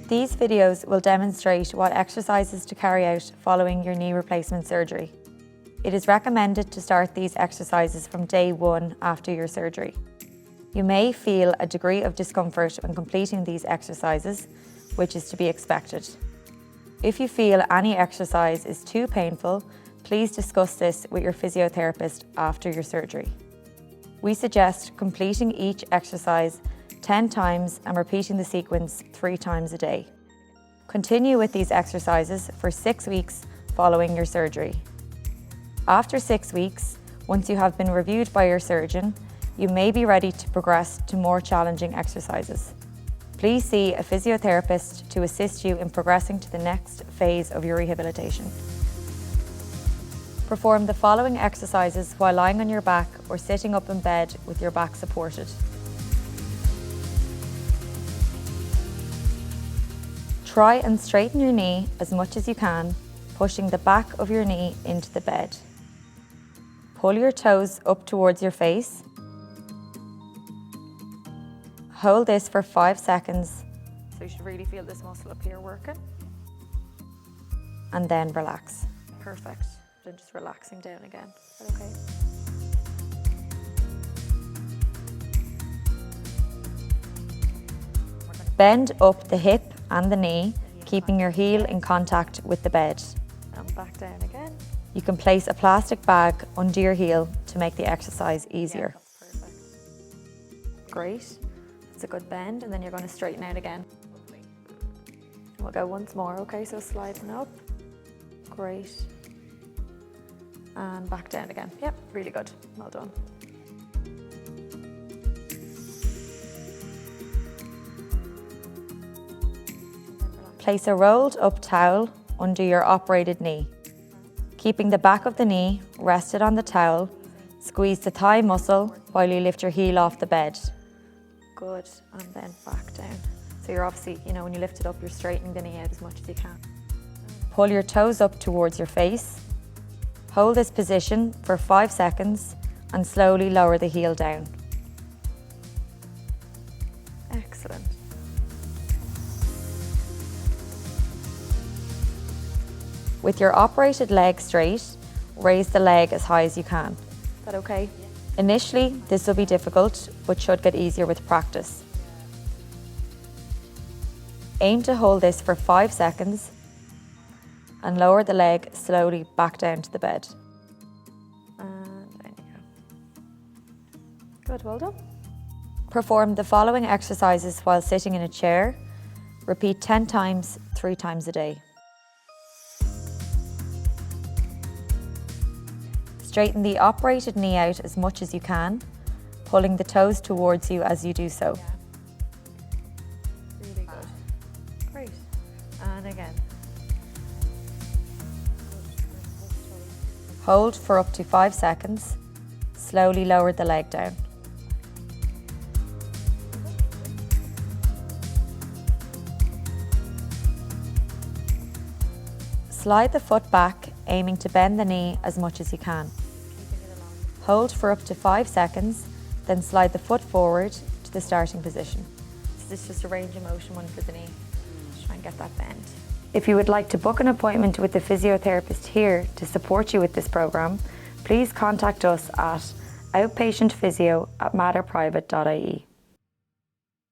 These videos will demonstrate what exercises to carry out following your knee replacement surgery. It is recommended to start these exercises from day 1 after your surgery. You may feel a degree of discomfort when completing these exercises, which is to be expected. If you feel any exercise is too painful, please discuss this with your physiotherapist after your surgery. We suggest completing each exercise 10 times and repeating the sequence 3 times a day. Continue with these exercises for 6 weeks following your surgery. After 6 weeks, once you have been reviewed by your surgeon, you may be ready to progress to more challenging exercises. Please see a physiotherapist to assist you in progressing to the next phase of your rehabilitation. Perform the following exercises while lying on your back or sitting up in bed with your back supported. Try and straighten your knee as much as you can, pushing the back of your knee into the bed. Pull your toes up towards your face. Hold this for 5 seconds. So you should really feel this muscle up here working. And then relax. Perfect. Then just relaxing down again. Is that okay? Bend up the hip and the knee, keeping your heel in contact with the bed. And back down again. You can place a plastic bag under your heel to make the exercise easier. Yeah, that's perfect. Great. It's a good bend, and then you're going to straighten out again. We'll go once more, okay? So sliding up. Great. And back down again. Yep, really good. Well done. Place a rolled up towel under your operated knee. Keeping the back of the knee rested on the towel, squeeze the thigh muscle while you lift your heel off the bed. Good, and then back down. So you're obviously, when you lift it up, you're straightening the knee out as much as you can. Pull your toes up towards your face. Hold this position for 5 seconds and slowly lower the heel down. Excellent. With your operated leg straight, raise the leg as high as you can. Is that okay? Yeah. Initially, this will be difficult, but should get easier with practice. Aim to hold this for 5 seconds and lower the leg slowly back down to the bed. And there you go. Good, well done. Perform the following exercises while sitting in a chair. Repeat 10 times, 3 times a day. Straighten the operated knee out as much as you can, pulling the toes towards you as you do so. Yeah. Really good. Great. And again. Hold for up to 5 seconds. Slowly lower the leg down. Slide the foot back, aiming to bend the knee as much as you can. Hold for up to 5 seconds, then slide the foot forward to the starting position. So this is just a range of motion one for the knee. Just try and get that bend. If you would like to book an appointment with the physiotherapist here to support you with this programme, please contact us at outpatientphysio@matterprivate.ie.